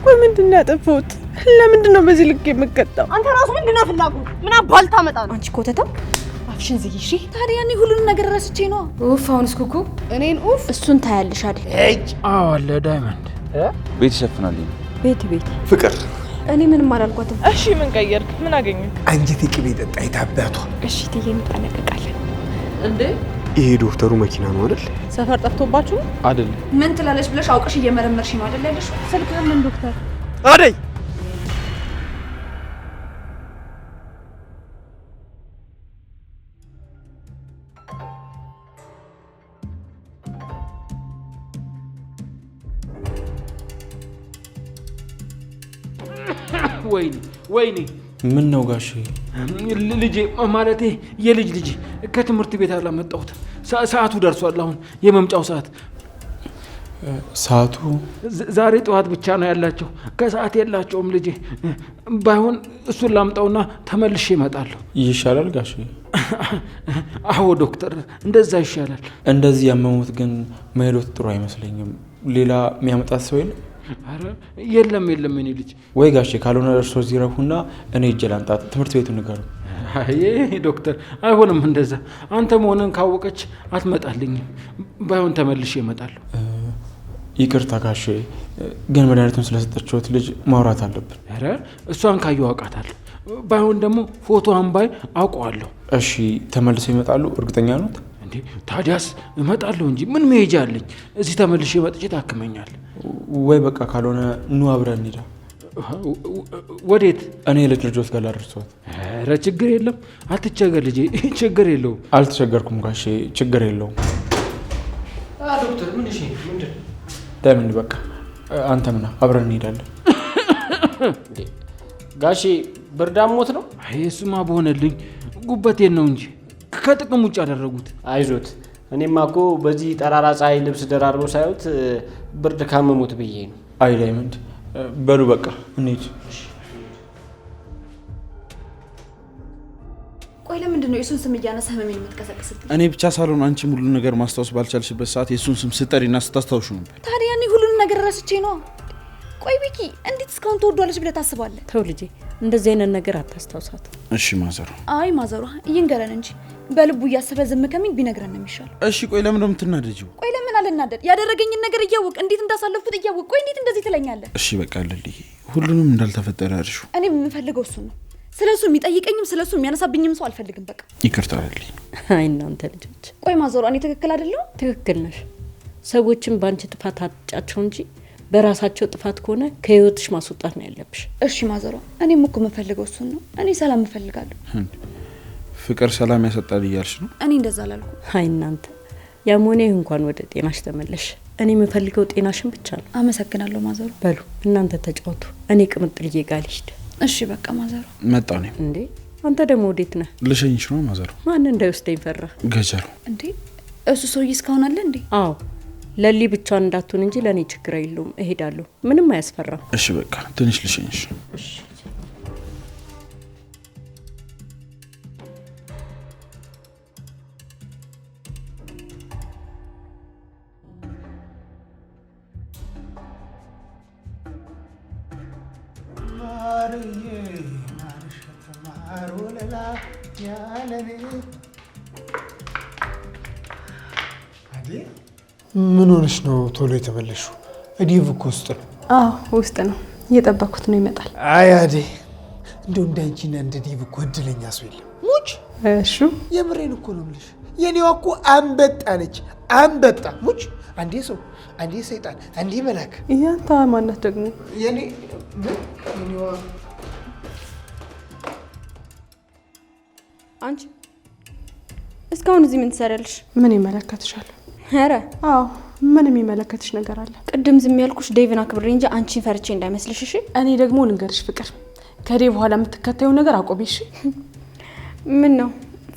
ወይ ምንድነው ያጠፋሁት? ለምንድን ነው በዚህ ልክ የምቀጣው? አንተ ራሱ ምንድነው ፍላጎት? ምን አባል ታመጣ ነው? አንቺ ኮተታ አፍሽን ዝጊ እሺ። ታዲያ እኔ ሁሉንም ነገር ረስቼ ነው። ኡፍ አሁንስ ኩኩ እኔን ኡፍ እሱን ታያለሽ አይደል? እጅ አለ ዳይመንድ ቤት ይሸፍናልኝ። ቤት ፍቅር እኔ ምንም አላልኳትም። እሺ ምን ቀየርክ? ምን አገኘክ? አንጀቴ ቅቤ ጠጣ ይታባቷ። እሺ ትዬ እንጠነቀቃለን። እንዴ ይሄ ዶክተሩ መኪና ነው አይደል? ሰፈር ጠፍቶባችሁ አይደል? ምን ትላለሽ ብለሽ አውቀሽ እየመረመርሽ ነው አይደል ያለሽ? ስልክህን ምን ዶክተር አደይ ወይኔ ምን ነው ጋሼ? ልጄ ማለቴ የልጅ ከትምህርት ቤት አላመጣሁት። ሰዓቱ ደርሷል። አሁን የመምጫው ሰዓቱ ዛሬ ጠዋት ብቻ ነው ያላቸው፣ ከሰዓት የላቸውም ልጄ። ባይሆን እሱን ላምጣውና ተመልሼ እመጣለሁ። ይሻላል ጋሼ? አዎ ዶክተር፣ እንደዛ ይሻላል። እንደዚህ ያመሙት ግን መሄዶት ጥሩ አይመስለኝም። ሌላ የሚያመጣት ሰው የለም? አረ የለም እኔ ልጅ። ወይ ጋሼ ካልሆነ እርሶ እዚህ ረፉና እኔ እጄ ላምጣት። ትምህርት ቤቱ ንገሩ። አይ ዶክተር አይሆንም እንደዛ። አንተ መሆንን ካወቀች አትመጣልኝም። ባይሆን ተመልሼ እመጣለሁ። ይቅርታ ጋሼ፣ ግን መድኃኒቱን ስለሰጠችሁት ልጅ ማውራት አለብን። አረ እሷን ካየሁ አውቃታለሁ። ባይሆን ደግሞ ፎቶዋን ባይ አውቀዋለሁ። እሺ ተመልሰው ይመጣሉ? እርግጠኛ ኖት? እንዴ ታዲያስ እመጣለሁ እንጂ ምን መሄጃ አለኝ? እዚህ ተመልሼ መጥቼ ታክመኛል። ወይ በቃ ካልሆነ ኑ አብረን እንሂዳ። ወዴት? እኔ ልጆት ጋር ላደርሰዎት። ኧረ ችግር የለም አትቸገር ልጄ፣ ችግር የለውም። አልተቸገርኩም ጋሼ፣ ችግር የለውም። ዶክተር ምን እሺ ምንድን ዳይመንድ በቃ አንተ ምና አብረን እንሄዳለን። ጋሼ ብርዳሞት ነው? አይ እሱማ በሆነልኝ ጉበቴን ነው እንጂ ከጥቅም ውጭ ያደረጉት። አይዞት፣ እኔማ እኮ በዚህ ጠራራ ፀሐይ ልብስ ደራርበው ሳይሆት ብርድ ካመሙት ብዬ ነው። አይ ዳይመንድ በሉ በቃ እንሂድ። ቆይ ለምንድን ነው የሱን ስም እያነሳ ህመሜን የምትቀሰቅስብኝ? እኔ ብቻ ሳልሆን አንቺ ሙሉ ነገር ማስታወስ ባልቻልሽበት ሰዓት የሱን ስም ስጠሪና ስታስታውሹ ነበር። ታዲያ እኔ ሁሉንም ነገር ረስቼ ነው። ቆይ ቢኪ እንዴት እስካሁን ትወዷለች ብለህ ታስባለህ? ተው ልጄ፣ እንደዚህ አይነት ነገር አታስታውሳት። እሺ ማዘሩ። አይ ማዘሯ ይንገረን እንጂ በልቡ እያሰበ ዝም ከሚል ቢነግረን ነው የሚሻለው። እሺ ቆይ ለምን ነው የምትናደጂው? ቆይ ለምን አልናደድ? ያደረገኝን ነገር እያወቅ እንዴት እንዳሳለፍኩት እያወቅ ቆይ እንዴት እንደዚህ ትለኛለህ? እሺ በቃ ልልይ፣ ሁሉንም እንዳልተፈጠረ እርሹ። እኔ የምፈልገው እሱ ነው። ስለሱ የሚጠይቀኝም ስለሱ የሚያነሳብኝም ሰው አልፈልግም። በቃ ይቅርታ ልልይ። አይ እናንተ ልጆች። ቆይ ማዘሯ እኔ ትክክል አይደለሁም? ትክክል ነሽ። ሰዎችን በአንቺ ጥፋት አትጫቸው እንጂ በራሳቸው ጥፋት ከሆነ ከህይወትሽ ማስወጣት ነው ያለብሽ። እሺ ማዘሯ፣ እኔም እኮ የምፈልገው እሱን ነው። እኔ ሰላም እፈልጋለሁ። ፍቅር ሰላም ያሰጣል እያልሽ ነው? እኔ እንደዛ አላልኩ። አይ እናንተ ያሞኔ እንኳን ወደ ጤናሽ ተመለሽ። እኔ የምፈልገው ጤናሽን ብቻ ነው። አመሰግናለሁ ማዘሯ። በሉ እናንተ ተጫወቱ፣ እኔ ቅምጥልዬ ጋር ልሂድ። እሺ በቃ ማዘሯ። መጣሁ እኔም። እንዴ አንተ ደግሞ ወዴት ነህ? ልሸኝሽ ነው ማዘሩ። ማን እንዳይወስደኝ ፈራ? ገጀሩ። እንዴ እሱ ሰውዬ እስካሁን አለ እንዴ? አዎ ለሊ ብቻዋን እንዳትሆን እንጂ ለኔ ችግር የለውም። እሄዳለሁ፣ ምንም አያስፈራም። እሺ በቃ ትንሽ ልሸኝሽ። እሺ ምን ሆነሽ ነው ቶሎ የተመለሽው? ዲቭ እኮ ውስጥ ነው። አዎ ውስጥ ነው፣ እየጠበኩት ነው ይመጣል። አይ አዴ፣ እንደው እንዳንቺና እንደ ዲቭ እኮ እድለኛ ሰው የለም። ሙች እሺ የምሬን እኮ ነው የምልሽ። የኔዋ እኮ አንበጣ ነች፣ አንበጣ ሙች። አንዴ ሰው፣ አንዴ ሰይጣን፣ አንዴ መልአክ። ያንተ ማናት ደግሞ? የኔ የኔዋ አንቺ እስካሁን እዚህ ምን ትሰሪያለሽ? ምን ይመለከትሻል? ኧረ አዎ ምን የሚመለከትሽ ነገር አለ? ቅድም ዝም ያልኩሽ ዴቭን አክብሬ እንጂ አንቺን ፈርቼ እንዳይመስልሽ እሺ? እኔ ደግሞ ልንገርሽ ፍቅር፣ ከዴ በኋላ የምትከታዩ ነገር አቆቢ እሺ? ምን ነው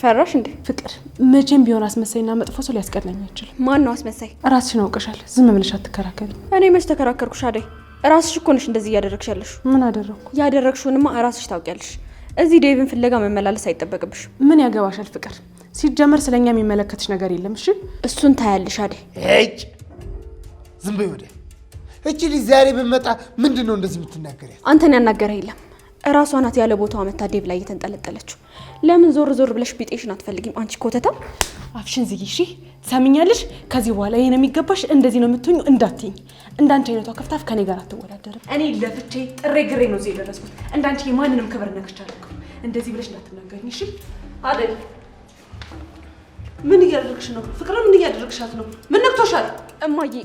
ፈራሽ እንዴ? ፍቅር መቼም ቢሆን አስመሳይና መጥፎ ሰው ሊያስቀናኝ አይችልም። ማን ነው አስመሳይ? ራስሽን አውቀሻል። ዝም ብለሽ አትከራከሪ። እኔ መች ተከራከርኩሽ? አደይ ራስሽ እኮ ነሽ እንደዚህ እያደረግሽ ያለሽ። ምን አደረኩ? ያደረግሽውንማ ራስሽ ታውቂያለሽ። እዚህ ዴቭን ፍለጋ መመላለስ አይጠበቅብሽ። ምን ያገባሻል ፍቅር? ሲጀመር ስለኛ የሚመለከትሽ ነገር የለም እሺ? እሱን ታያለሽ አደይ። እጭ ዝም በይ ወደ እቺ ልጅ ዛሬ ብመጣ ምንድነው እንደዚህ የምትናገሪያት? አንተን ያናገረ የለም እራሷ ናት ያለ ቦታዋ መታ ዴቭ ላይ እየተንጠለጠለችው። ለምን ዞር ዞር ብለሽ ቢጤሽን አትፈልጊም? አንቺ ኮተታ አፍሽን ዝጊ እሺ። ሰምኛለሽ? ከዚህ በኋላ ይሄን የሚገባሽ እንደዚህ ነው የምትሆኚው እንዳትይኝ። እንዳንቺ አይነቷ ከፍታፍ ከኔ ጋር አትወዳደርም። እኔ ለፍቼ ጥሬ ግሬ ነው እዚህ የደረስኩት። እንዳንቺ የማንንም ክብር ነክቻለሁ። እንደዚህ ብለሽ እንዳትናገሪኝ እሺ። አደይ ምን እያደረግሽ ነው? ፍቅር ምን እያደረግሻት ነው? ምን ነክቶሻል? እማዬ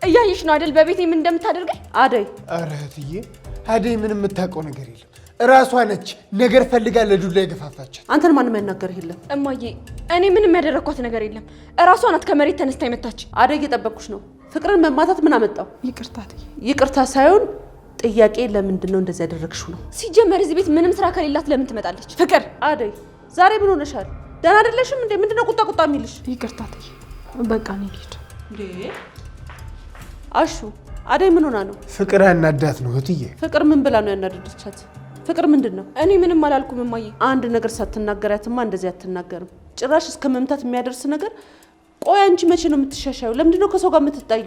እያየሽ ነው አይደል በቤቴ ምን እንደምታደርገኝ? አደይ ኧረ እህትዬ አደይ ምንም የምታውቀው ነገር የለም። እራሷ ነች ነገር ፈልጋ ለዱላ የገፋፋቻት። አንተን ማንም ያናገርህ የለም። እማዬ እኔ ምንም ያደረኳት ነገር የለም። እራሷ ናት ከመሬት ተነስታ የመታች። አደይ እየጠበቅኩሽ ነው። ፍቅርን መማታት ምን አመጣው? ይቅርታ ይቅርታ ሳይሆን ጥያቄ ለምንድን ነው እንደዚህ ያደረግሽው ነው። ሲጀመር እዚህ ቤት ምንም ስራ ከሌላት ለምን ትመጣለች? ፍቅር አደይ ዛሬ ምን ሆነሻል? ደህና አይደለሽም እንዴ? ምንድነው ቁጣ ቁጣ የሚልሽ? ይቅርታ በቃ እኔ ልሂድ። እንዴ አሹ አደይ ምን ሆና ነው? ፍቅር ያናዳት ነው እህትዬ። ፍቅር ምን ብላ ነው ያናደደቻት? ፍቅር ምንድን ነው? እኔ ምንም አላልኩም እማዬ። አንድ ነገር ሳትናገሪያትማ እንደዚህ አትናገርም። ጭራሽ እስከ መምታት የሚያደርስ ነገር። ቆይ አንቺ መቼ ነው የምትሻሻዩ? ለምንድን ነው ከሰው ጋር የምትጣዩ?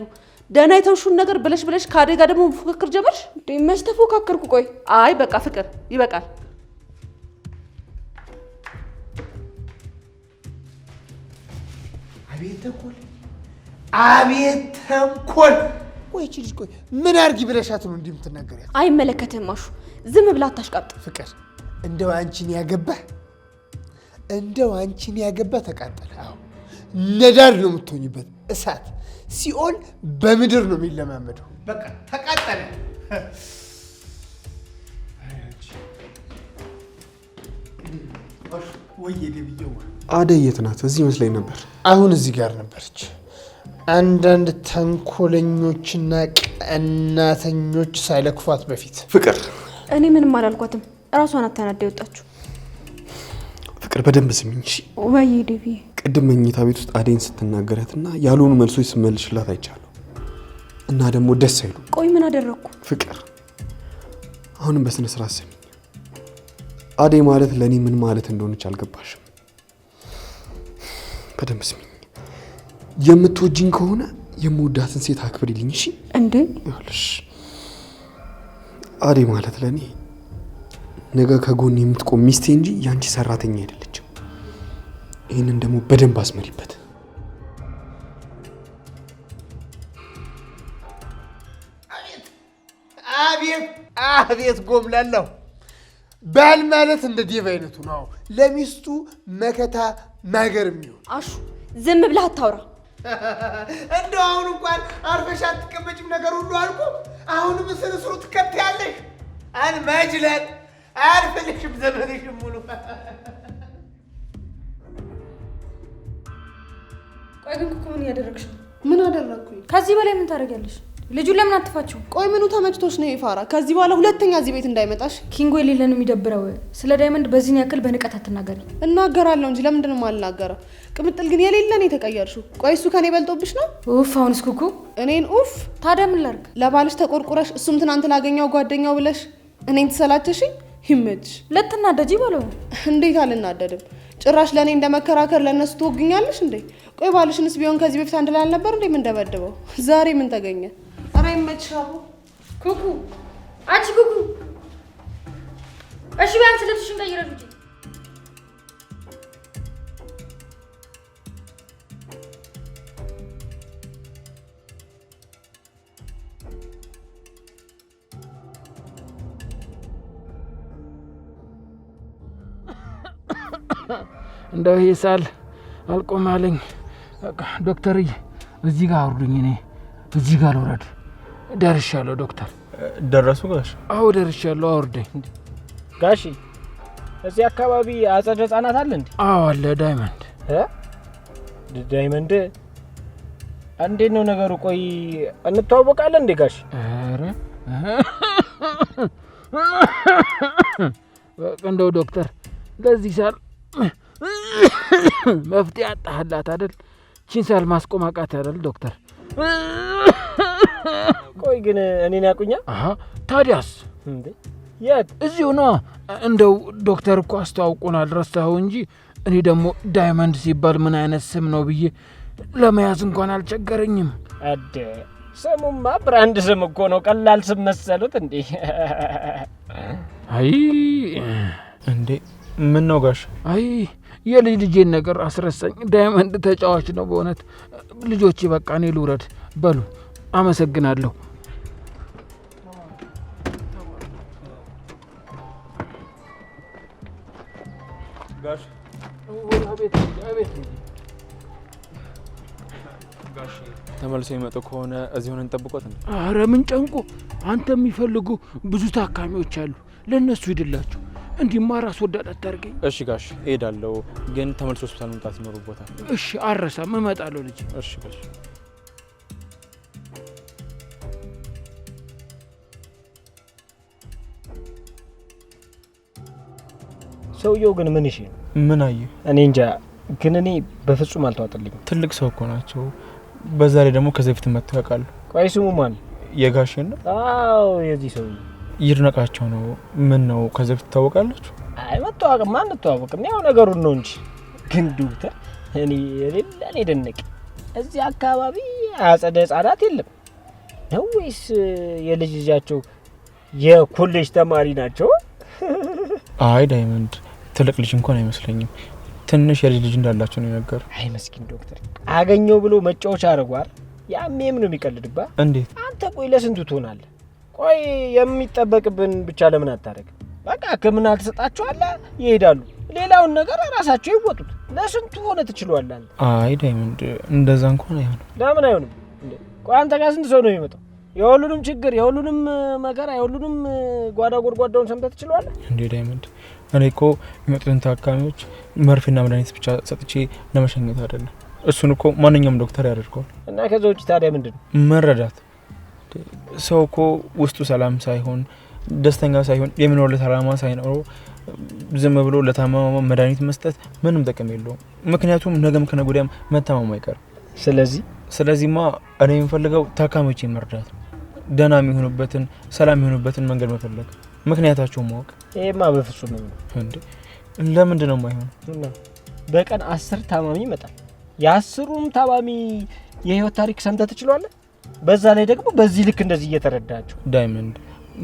ደህና የተውሹን ነገር ብለሽ ከአደይ ጋር ደግሞ ፉክክር ጀመርሽ? መች ተፎካከርኩ? ቆይ አይ በቃ ፍቅር ይበቃል። አቤት ተንኮል! አቤት ተንኮል! ቆይ እቺ ልጅ ቆይ ምን አርጊ ብለሻት ነው እንዲህ የምትናገሪያት? አይመለከትህም አሹ። ዝም ብላ አታሽቃብጥ። ፍቅር እንደው አንቺን ያገባ ተቃጠለ። አዎ ነዳድ ነው የምትሆኝበት። እሳት ሲኦል በምድር ነው የሚለማመደው። በቃ ተቃጠለ። አደይ የት ናት? እዚህ መስለኝ ነበር። አሁን እዚህ ጋር ነበረች። አንዳንድ ተንኮለኞችና ቀናተኞች ሳይለክፏት በፊት ፍቅር እኔ ምንም አላልኳትም። እራሷን አታናዳ የወጣችሁ። ፍቅር በደንብ ስሚኝ እሺ። ወይ ዴቪ ቅድም መኝታ ቤት ውስጥ አደይን ስትናገራትና ያልሆኑ መልሶች ስመልሽላት አይቻለሁ እና ደግሞ ደስ አይሉ። ቆይ ምን አደረኩ? ፍቅር አሁንም በስነ ስርዓት ስሚኝ። አደይ ማለት ለእኔ ምን ማለት እንደሆነች አልገባሽም። በደንብ ስሚኝ። የምትወጂኝ ከሆነ የምወዳትን ሴት አክብሪልኝ እሺ። እንዴ ይኸውልሽ አደይ ማለት ለእኔ ነገ ከጎን የምትቆም ሚስቴ እንጂ ያንቺ ሰራተኛ አይደለችም። ይህንን ደግሞ በደንብ አስመሪበት። አቤት ጎምላለሁ። ባል ማለት እንደ ዴቭ አይነቱ ነው። ለሚስቱ መከታ ማገር የሚሆን አሹ ዝም ብለህ አታውራ። እንደው አሁን እንኳን አርፈሽ አትቀመጭም? ነገር ሁሉ አልኩ። አሁንም ስርስሩ ትከታያለሽ። አልማጅለን አልፈልግሽም ዘመንሽም ሙሉ። ቆይ ግን እኮ ምን እያደረግሽ ነው? ምን አደረግኩኝ? ከዚህ በላይ ምን ታደርጊያለሽ? ልጁን ለምን አትፋችው? ቆይ ምኑ ተመችቶሽ ነው ይፋራ? ከዚህ በኋላ ሁለተኛ እዚህ ቤት እንዳይመጣሽ። ኪንጎ የሌለ ነው የሚደብረው። ስለ ዳይመንድ በዚህን ያክል በንቀት አትናገሪ። እናገራለሁ እንጂ ለምንድን ነው የማልናገረው? ቅምጥል ግን የሌለ ነው የተቀየርሽው። ቆይ እሱ ከኔ በልጦብሽ ነው? ኡፍ አሁንስ ኩኩ እኔን ኡፍ። ታዲያ ምን ላድርግ? ለባልሽ ተቆርቁረሽ እሱም ትናንት ላገኘው ጓደኛው ብለሽ እኔን ትሰላችሽኝ? ይመችሽ። ልትናደጂ ባለው እንዴት አልናደድም? ጭራሽ ለእኔ እንደመከራከር ለእነሱ ትወግኛለሽ እንዴ? ቆይ ባልሽንስ ቢሆን ከዚህ በፊት አንድ ላይ አልነበር እንዴ የምንደበድበው? ዛሬ ምን ተገኘ? ኧረ ይመችሽ አቡ። ኩኩ አንቺ ኩኩ፣ እሺ ቢያንስ ልብስሽን ቀይረሽ ውጪ። እንደው ይሄ ሳል አልቆማለኝ። ዶክተርዬ እዚህ ጋር አውርዱኝ። እኔ እዚህ ጋር ልውረድ? ደርሻለሁ ዶክተር። ደረሱ ጋሽ? አዎ ደርሻለሁ። አውርደኝ። ጋሺ እዚህ አካባቢ አጸደ ህጻናት አለ እንዴ? አዎ አለ። ዳይመንድ ዳይመንድ እንዴት ነው ነገሩ? ቆይ እንተዋወቃለን እንዴ ጋሽ? ኧረ እንደው ዶክተር ለዚህ ሳል መፍትሄ አጣህላት አይደል? ቺን ሳል ማስቆም አቃተህ አይደል ዶክተር? ቆይ ግን እኔን ያውቁኛል? አሃ ታዲያስ እንዴ? የት? እዚሁ ነው። እንደው ዶክተር እኮ አስተዋውቆናል ረሳኸው እንጂ እኔ ደግሞ ዳይመንድ ሲባል ምን አይነት ስም ነው ብዬ ለመያዝ እንኳን አልቸገረኝም። አደ ስሙማ ብራንድ ስም እኮ ነው። ቀላል ስም መሰሉት እንዴ? አይ እንዴ ምን ነው ጋሽ? አይ የልጅ ልጄን ነገር አስረሳኝ። ዳይመንድ ተጫዋች ነው በእውነት። ልጆቼ በቃ እኔ ልውረድ። በሉ አመሰግናለሁ። ጋሽ አቤት ጋሽ ተመልሶ ይመጡ ከሆነ እዚህ ሆነን እንጠብቆት ነው? ኧረ ምን ጨንቆ፣ አንተ የሚፈልጉ ብዙ ታካሚዎች አሉ። ለእነሱ ሂድላቸው። እንዲህማ ራስ ወዳድ አታርገኝ። እሺ ጋሽ እሄዳለሁ፣ ግን ተመልሶ ሆስፒታል መምጣት ይኖርቦታል። እሺ አረሳም፣ እመጣለሁ ልጅ። እሺ ጋሽ። ሰውየው ግን ምን ይሽ? ምን አየህ? እኔ እንጃ፣ ግን እኔ በፍጹም አልተዋጠልኝም። ትልቅ ሰው እኮ ናቸው። በዛ ላይ ደግሞ ከዚህ በፊት መጥተው ያውቃሉ። ቆይ ስሙ ማን? የጋሽ ነው? አዎ የዚህ ሰውዬ ይድነቃቸው ነው። ምን ነው ከዚህ በፊት ትታወቃላችሁ? አይ መተዋወቅማ አንተዋወቅም፣ ያው ነገሩን ነው እንጂ። ግን ዶክተር እኔ ለኔ ደነቀ። እዚህ አካባቢ አጸደ ህጻናት የለም ነው ወይስ የልጅ ልጃቸው የኮሌጅ ተማሪ ናቸው? አይ ዳይመንድ ትልቅ ልጅ እንኳን አይመስለኝም። ትንሽ የልጅ ልጅ እንዳላቸው ነው ነገር። አይ መስኪን ዶክተር አገኘው ብሎ መጫወቻ አረጋር። ያሜም ነው የሚቀልድባ። እንዴት አንተ ቆይ ለስንቱ ትሆናለህ? ቆይ የሚጠበቅብን ብቻ ለምን አታረግ? በቃ ህክምና ትሰጣቸዋለህ፣ ይሄዳሉ። ሌላውን ነገር ራሳቸው ይወጡት። ለስንቱ ሆነ ትችሏለህ? አይ ዳይመንድ እንደዛ እንኳን አይሆንም። ለምን አይሆንም? ቆይ አንተ ጋር ስንት ሰው ነው የሚመጣው? የሁሉንም ችግር፣ የሁሉንም መከራ፣ የሁሉንም ጓዳ ጎድጓዳውን ሰምተህ ትችላለህ እንዴ? ዳይመንድ እኔ እኮ የሚመጡትን ታካሚዎች መርፌና መድኃኒት ብቻ ሰጥቼ ለመሸኘት አይደለም። እሱን እኮ ማንኛውም ዶክተር ያደርገዋል። እና ከዛ ውጭ ታዲያ ምንድነው? መረዳት። ሰው እኮ ውስጡ ሰላም ሳይሆን ደስተኛ ሳይሆን የሚኖርለት አላማ ሳይኖረው ዝም ብሎ ለታማማ መድኃኒት መስጠት ምንም ጥቅም የለውም። ምክንያቱም ነገም ከነገ ወዲያም መታመሙ አይቀርም። ስለዚህማ እኔ የምፈልገው ታካሚዎችን መርዳት፣ ደህና የሚሆኑበትን ሰላም የሚሆኑበትን መንገድ መፈለግ፣ ምክንያታቸውን ማወቅ። ይሄማ በፍጹም ነው እንዴ! ለምንድን ነው የማይሆነው? በቀን 10 ታማሚ ይመጣል። የ10ሩም ታማሚ የህይወት ታሪክ ሰምተህ ትችላለህ? በዛ ላይ ደግሞ በዚህ ልክ እንደዚህ እየተረዳቸው። ዳይመንድ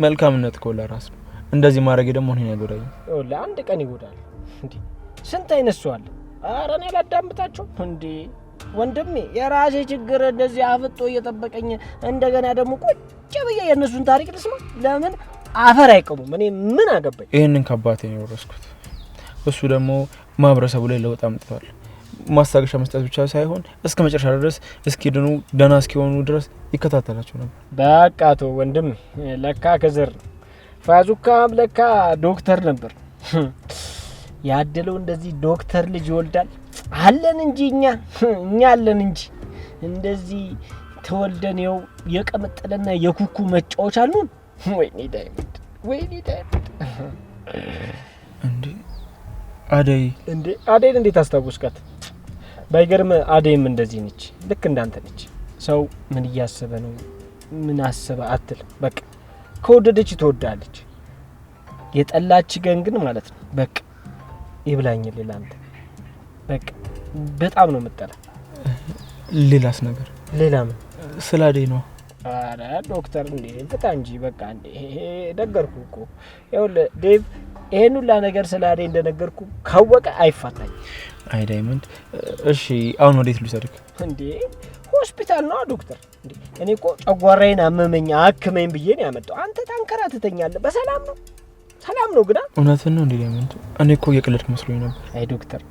መልካምነት እኮ ለራስ ነው። እንደዚህ ማድረግ ደግሞ እኔን አይጎዳኝም። ለአንድ ቀን ይጎዳል እንዴ? ስንት አይነት ሰው አለ። ኧረ እኔ አላዳምጣቸው እንዴ ወንድሜ። የራሴ ችግር እንደዚህ አፍጦ እየጠበቀኝ እንደገና ደግሞ ቁጭ ብዬ የእነሱን ታሪክ ልስማ? ለምን አፈር አይቀሙም? እኔ ምን አገባኝ? ይህንን ከአባቴ ነው የወረስኩት። እሱ ደግሞ ማህበረሰቡ ላይ ለውጥ አምጥቷል። ማስታገሻ መስጠት ብቻ ሳይሆን እስከ መጨረሻ ድረስ እስኪድኑ ደህና እስኪሆኑ ድረስ ይከታተላቸው ነበር። በቃ ተው ወንድም፣ ለካ ከዘር ፋዙካም ለካ ዶክተር ነበር። ያደለው እንደዚህ ዶክተር ልጅ ይወልዳል አለን እንጂ እኛ አለን እንጂ እንደዚህ ተወልደን ይኸው የቀመጠለና የኩኩ መጫወቻ አሉን። ወይኔ ዳይመንድ፣ ወይኔ ዳይመንድ። እንዴ አደይ አደይን እንዴት አስታወስካት? ባይገርም አደይም እንደዚህ ነች፣ ልክ እንዳንተ ነች። ሰው ምን እያሰበ ነው ምን አሰበ አትል። በቃ ከወደደች ትወዳለች። የጠላች ግን ማለት ነው በቃ ይብላኝ ሌላንተ በቃ በጣም ነው የምጠላ። ሌላስ ነገር? ሌላ ምን? ስለ አደይ ነው። አረ ዶክተር እንዴ ፍታ እንጂ በቃ እንዴ ነገርኩ እኮ። ይኸውልህ ዴቭ ይሄን ሁላ ነገር ስለ አደይ እንደነገርኩ ካወቀ አይፋታኝ። አይ ዳይመንድ፣ እሺ አሁን ወዴት ልውሰድክ? እንዴ ሆስፒታል ነው ዶክተር። እንዴ እኔ እኮ ጨጓራዬን አመመኝ አክመኝ ብዬ ነው ያመጣው። አንተ ታንከራተተኛለህ። በሰላም ነው? ሰላም ነው ግን እውነትን ነው እንዴ ዳይመንድ? እኔ እኮ እየቀለድክ መስሎኝ ነበር። አይ ዶክተር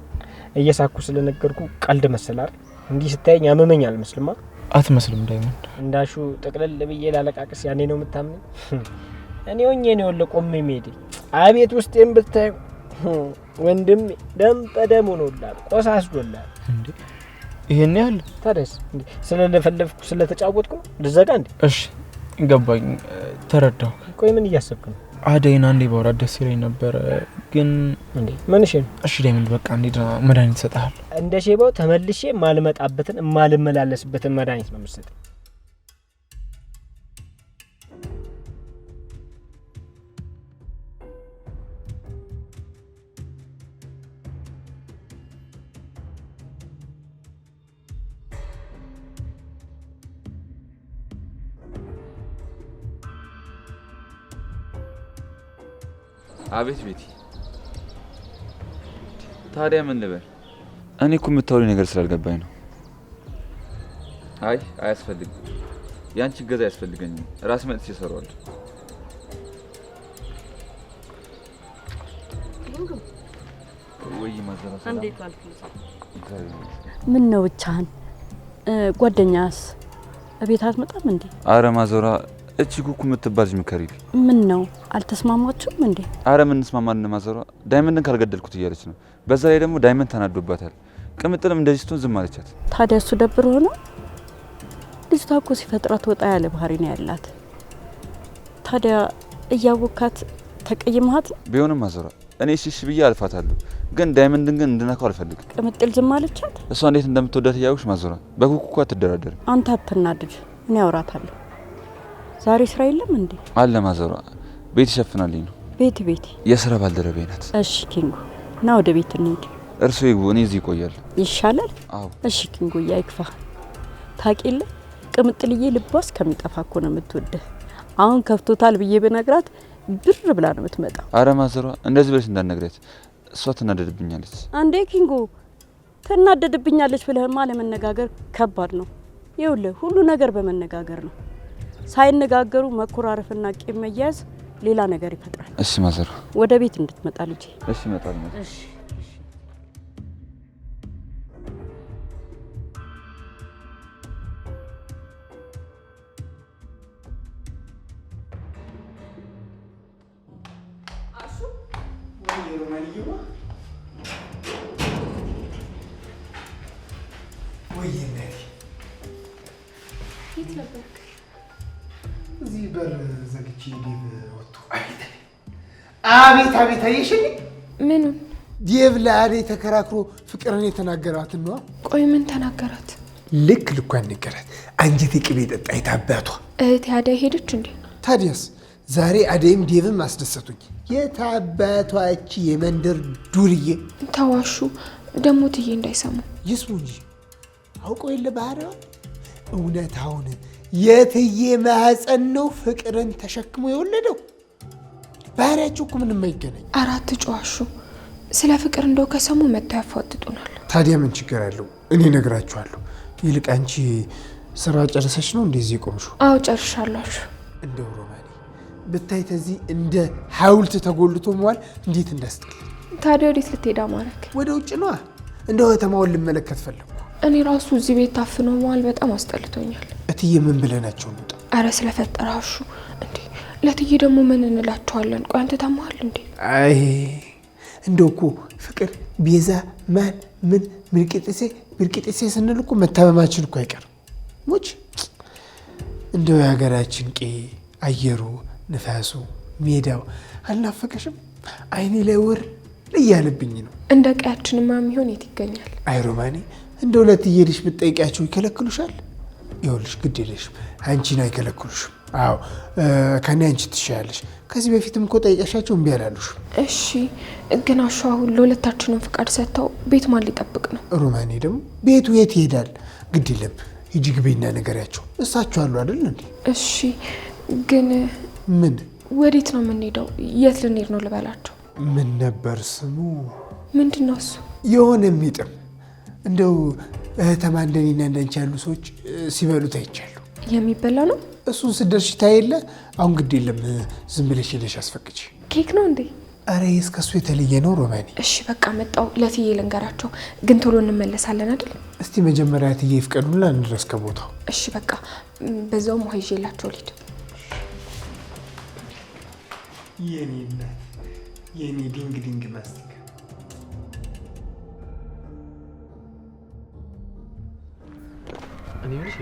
እየሳኩ ስለነገርኩ ቀልድ መሰላር። እንዲህ ስታየኝ አመመኝ አልመስልማ? አትመስልም ዳይመንድ። እንዳሹ ጥቅልል ብዬ ላለቃቅስ ያኔ ነው የምታምነኝ? እኔ ሆኜ ነው ለቆም ሜዲ አቤት ውስጤን ብታይ ወንድም ደም በደም ሆኖላል፣ ቆሳስዶላል። እንዴ ይሄን ያህል ታደስ እንዴ ስለለፈለፍኩ ስለተጫወትኩ ልዘጋ እንዴ? እሺ ገባኝ፣ ተረዳሁ። ቆይ ምን እያሰብክ ነው? አደይን አንዴ ባወራት ደስ ይለኝ ነበር ግን እንዴ ምን እሺ? እሺ ዳይመንድ በቃ እንዴ መድኃኒት እሰጥሃለሁ። እንደ ሼባው ተመልሼ ማልመጣበትን ማልመላለስበትን መድኃኒት ነው የምትሰጠኝ። አቤት ቤቲ። ታዲያ ምን ልበል? እኔ እኮ የምታወሪ ነገር ስላልገባኝ ነው። አይ አያስፈልግም። ያንቺ እገዛ አያስፈልገኝም። ራስ መጥቼ እሰራዋለሁ። ወይ ማዘራሳ እንዴት ዋልክ? ምን ነው ብቻህን? ጓደኛስ እቤት አትመጣም እንዴ? አረ ማዘራ እቺ ኩኩ የምትባል ልጅ ምከሪልኝ። ምን ነው አልተስማማችሁም እንዴ? አረ ምን እንስማማለን ማዘራ። ዳይመንድን ካልገደልኩት እያለች ነው። በዛ ላይ ደግሞ ዳይመንድ ተናዶባታል። ቅምጥልም እንደዚህ ስትሆን ዝም አለቻት። ታዲያ እሱ ደብሮ ሆነ? ልጅቷ እኮ ሲፈጥራት ወጣ ያለ ባህሪ ነው ያላት። ታዲያ እያወካት ተቀይመሃት? ቢሆንም ማዘራ እኔ እሺ ብዬ አልፋታለሁ፣ ግን ዳይመንድን ግን እንድነካው አልፈልግም። ቅምጥል ዝም አለቻት? እሷ እንዴት እንደምትወዳት እያወቅሽ ማዘራ በኩኩ እኮ አትደራደርም። አንተ አትናድድ፣ እኔ አውራታለሁ። ዛሬ ስራ የለም እንዴ? አለ ማዘራ፣ ቤት ይሸፍናልኝ ነው። ቤት የስራ ባልደረባዬ ናት። እሺ ኪንጎ ና ወደ ቤት እንሂድ። እርሱ ይግቡ፣ እኔ እዚህ እቆያለሁ። ይሻላል? አዎ። እሺ ኪንጎ ያይክፋ። ታቂለ ቅምጥልዬ ልቧ እስከሚጠፋ እኮ ነው የምትወደህ። አሁን ከፍቶታል ብዬ በነግራት ብር ብላ ነው የምትመጣው። አረ ማዘሯ እንደዚህ ብለሽ እንዳትነግሪያት፣ እሷ ትናደድብኛለች። አንዴ ኪንጎ ትናደድብኛለች ብለህማ ለመነጋገር ከባድ ነው። ይኸውልህ ሁሉ ነገር በመነጋገር ነው። ሳይነጋገሩ መኮራረፍና ቂም መያዝ ሌላ ነገር ይፈጥራል። እሺ ማዘሯ፣ ወደ ቤት እንድትመጣ ልጄ። እሺ እመጣለሁ። እሺ እዚህ በር ዘግቼ ዴቭ ወጥቶ አቤት አቤት አየሽልኝ? ምኑን? ዴቭ ለአዴ ተከራክሮ ፍቅርን የተናገራትን ነው። ቆይ ምን ተናገራት? ልክ ልኳን ነገራት። አንጀቴ ቅቤ ጠጣ። የታባቷ እህቴ አደይ ሄደች እንዴ? ታዲያስ ዛሬ አደይም ዴቭም አስደሰቱኝ። የታባቷች የመንደር ዱርዬ። ተዋሹ ደግሞ ትዬ እንዳይሰሙ። ይስሙ እንጂ አውቀው የለ ባህሪዋ። እውነታውን የትዬ ማህፀን ነው ፍቅርን ተሸክሞ የወለደው። ባህሪያቸው እኮ ምንም አይገናኝ። አራት ጨዋሹ ስለ ፍቅር እንደው ከሰሙ መጥተው ያፋጥጡናል። ታዲያ ምን ችግር አለው? እኔ እነግራችኋለሁ። ይልቅ አንቺ ስራ ጨርሰሽ ነው እንደዚህ ቆምሽው? አዎ ጨርሻለሁ። እንደው ሮማኔ ብታይ ተዚህ እንደ ሐውልት ተጎልቶ መዋል እንዴት እንዳስጠላ። ታዲያ ወዴት ልትሄዳ ማረክ? ወደ ውጭ ነዋ። እንደው ከተማውን ልመለከት ፈለኩ። እኔ ራሱ እዚህ ቤት ታፍኖ መዋል በጣም አስጠልቶኛል። እትዬ ምን ብለናቸው ነው? አረ ስለፈጠራሹ እንዴ! ለትዬ ደግሞ ምን እንላቸዋለን? ቆይ አንተ ታማሃል እንዴ? አይ እንደው እኮ ፍቅር ቤዛ ማን ምን ብርቅጥሴ ስንል እኮ መታመማችን እኮ አይቀርም። ሞች እንደው የሀገራችን ቄ አየሩ፣ ንፋሱ፣ ሜዳው አልናፈቀሽም? አይኔ ላይ ወር እያለብኝ ነው። እንደ ቀያችንማ የሚሆን የት ይገኛል? አይ ሮማኔ እንደው ለትዬ ልሽ ብትጠይቂያቸው ይከለክሉሻል? ይኸውልሽ ግድ የለሽም፣ አንቺን አይከለክሉሽም። አዎ ከኔ አንቺ ትሻያለሽ። ከዚህ በፊትም እኮ ጠይቀሻቸው እምቢ አላሉሽ። እሺ ግን አሹ አሁን ለሁለታችንም ፍቃድ ሰጥተው ቤት ማን ሊጠብቅ ነው? ሮማኔ ደግሞ ቤቱ የት ይሄዳል? ግድ የለም ሂጂ ግቢና ነገሪያቸው። እሳቸው አሉ አይደል እንዴ? እሺ ግን ምን ወዴት ነው የምንሄደው? የት ልንሄድ ነው ልበላቸው? ምን ነበር ስሙ? ምንድን ነው እሱ? የሆነ የሚጥም እንደው ተማንደኒና እንዳንቺ ያሉ ሰዎች ሲበሉት አይቻሉ። የሚበላ ነው? እሱን ስደርሽ ታየለ። አሁን ግድ የለም ዝም ብለሽ ሄደሽ አስፈቅጂ። ኬክ ነው እንዴ? አረ እስከሱ የተለየ ነው ሮማኔ። እሺ በቃ መጣው። ለትዬ ልንገራቸው፣ ግን ቶሎ እንመለሳለን አይደል? እስቲ መጀመሪያ ትዬ ይፍቀዱና እንድረስ ከቦታው። እሺ በቃ በዛውም ውሃ ይዤላቸው ልሂድ። የኔ እናት የኔ ዲንግ ዲንግ ማስቲካ እኔ ልጅ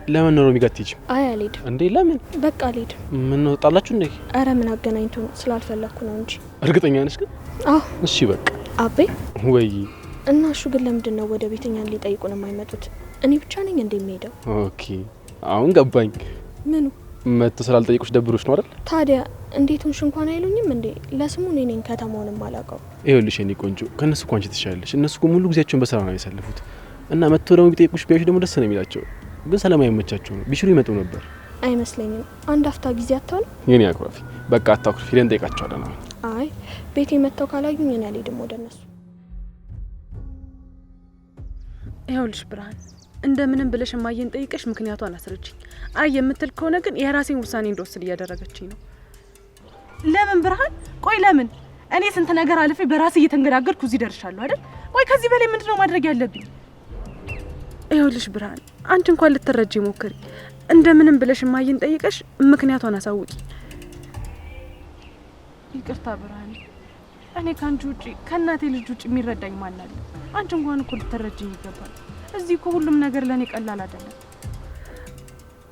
ለምን ነው የሚጋትጅ? አይ አልሄድም። እንዴ ለምን? በቃ አልሄድም። ምን ነው ጣላችሁ እንዴ? አረ ምን አገናኝቶ ነው? ስላልፈለኩ ነው እንጂ። እርግጠኛ ነሽ ግን? አዎ። እሺ በቃ አቤ ወይ እና እሱ ግን ለምንድን ነው ወደ ቤተኛን ሊጠይቁን የማይመጡት? እኔ ብቻ ነኝ እንዴ የምሄደው? ኦኬ አሁን ገባኝ። ምኑ? መጥቶ ስላልጠይቁሽ ደብሮሽ ነው አይደል? ታዲያ እንዴት ሆንሽ እንኳን አይሉኝም እንዴ? ለስሙ እኔ ነኝ ከተማውንም አላውቀው። ይኸውልሽ የኔ ቆንጆ ከነሱ እንኳን ትሻለሽ። እነሱ እኮ ሙሉ ጊዜያቸውን በስራ ነው ያሳለፉት እና መጥቶ ደግሞ ቢጠይቁሽ ቢያዩሽ ደግሞ ደስ ነው የሚላቸው። ግን ሰላም አይመቻቸው ነው። ቢሽሩ ይመጡ ነበር። አይመስለኝም። አንድ አፍታ ጊዜ አታውን የኔ አኩራፊ በቃ አታኩርፊ። ሄደን እንጠይቃቸዋለን። አሁን አይ ቤቴ መተው ካላዩኝ እኔ አልሄድም ወደ እነሱ። ይኸውልሽ ብርሃን እንደምንም ብለሽ እማዬን ጠይቀሽ ምክንያቷን አስረጅኝ። አይ የምትል ከሆነ ግን የራሴን ውሳኔ እንደወስድ እያደረገችኝ ነው። ለምን ብርሃን? ቆይ ለምን? እኔ ስንት ነገር አልፌ በራሴ እየተንገዳገድኩ እዚህ ደርሻለሁ አይደል? ቆይ ከዚህ በላይ ምንድነው ማድረግ ያለብኝ? ይኸውልሽ ብርሃን አንቺ እንኳን ልትረጂ ሞክሪ። እንደምንም ብለሽ እማዬን ጠይቀሽ ምክንያቷን አሳውቂ። ይቅርታ ብርሃን፣ እኔ ካንቺ ውጪ ከእናቴ ልጅ ውጪ የሚረዳኝ ማን አለ? አንቺ እንኳን እኮ ልትረጂኝ ይገባል። እዚህ እኮ ሁሉም ነገር ለኔ ቀላል አይደለም።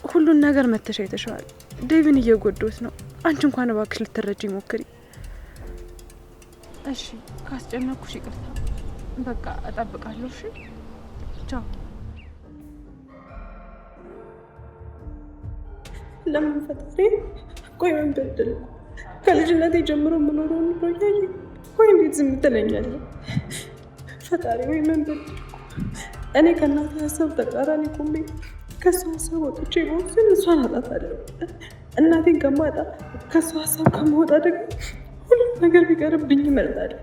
ሁሉን ነገር መተሻ የተሻለ ዴቪን እየጎዶት ነው። አንቺ እንኳን እባክሽ ልትረጂኝ ሞክሪ። እሺ ካስጨነኩሽ ይቅርታ። በቃ እጠብቃለሁ። እሺ ቻው። ለምን ፈጣሪ? ቆይ ምን በደል? ከልጅነቴ ጀምሮ የምኖረው ኑሮ እያየ ቆይ እንዴት ዝም ትለኛለህ? ፈጣሪ ወይ ምን በደል? እኔ ከእናቴ ሀሳብ ተቃራኒ ቆሜ ከእሷ ሀሳብ ወጥቼ በወስን እሷን አጣታለሁ። እናቴን ከማጣ ከእሷ ሀሳብ ከመወጣ ደግሞ ሁሉም ነገር ቢቀርብኝ ይመርጣል።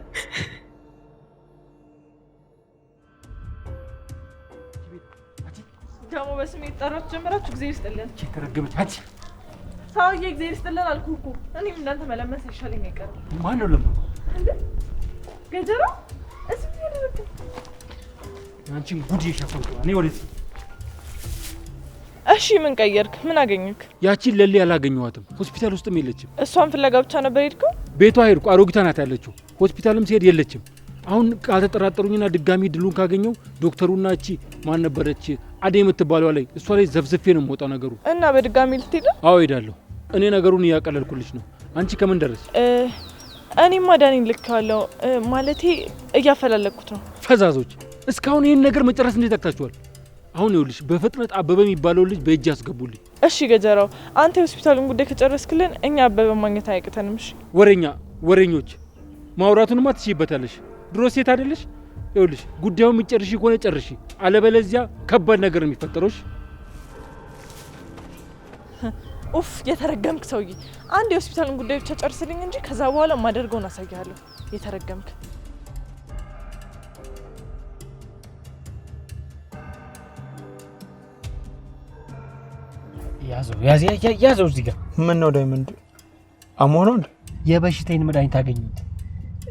ደግሞ በስሜ ጠራች ጀመራችሁ። ጊዜ ይስጥልን። ተረገመች አንቺ ሰውዬ። ጊዜ ይስጥልን አልኩህ እኮ። እኔም እንዳንተ መለመን ሳይሻለኝ አይቀርም። ማን ነው ለማ? ገጀራ እስኪ ያደረክ አንቺን ጉድ ይሻፈንኩ። እኔ ወዴት? እሺ ምን ቀየርክ? ምን አገኘክ? ያቺን ለሊ ያላገኘኋትም ሆስፒታል ውስጥም የለችም። እሷን ፍለጋ ብቻ ነበር ሄድከው? ቤቷ ሄድኩ። አሮጊቷ ናት ያለችው። ሆስፒታልም ሲሄድ የለችም። አሁን ካልተጠራጠሩኝና ድጋሚ ድሉን ካገኘው ዶክተሩና እቺ ማን ነበረች አዴ የምትባለው ላይ እሷ ላይ ዘፍዝፌ ነው የምወጣው ነገሩ። እና በድጋሚ ልትሄድ? አዎ ሄዳለሁ። እኔ ነገሩን እያቀለልኩልሽ ነው። አንቺ ከምን ደረስ? እኔማ ዳኒን ልኬዋለሁ። ማለቴ እያፈላለኩት ነው። ፈዛዞች እስካሁን ይሄን ነገር መጨረስ እንዴት አቅታችኋል? አሁን ይኸውልሽ በፍጥነት አበበ የሚባለው ልጅ በእጅ ያስገቡልኝ። እሺ ገጀራው፣ አንተ የሆስፒታሉን ጉዳይ ከጨረስክልን እኛ አበበ ማግኘት አይቅተንም። እሺ ወሬኞች ማውራቱንማ ትችይበታለሽ። ድሮ ሴት አይደለሽ? ይኸውልሽ ጉዳዩን የምትጨርሺ ከሆነ ጨርሺ፣ አለበለዚያ ከባድ ነገር ነው የሚፈጠረው። ኡፍ የተረገምክ ሰውዬ! አንድ የሆስፒታሉን ጉዳይ ብቻ ጨርስልኝ እንጂ ከዛ በኋላ ማደርገውን አሳያለሁ። የተረገምክ ያዘው እዚህ ጋር ምን ነው ዳይመንድ? አሞኖ እንዴ? የበሽታዬን መድኃኒት አገኘሁት።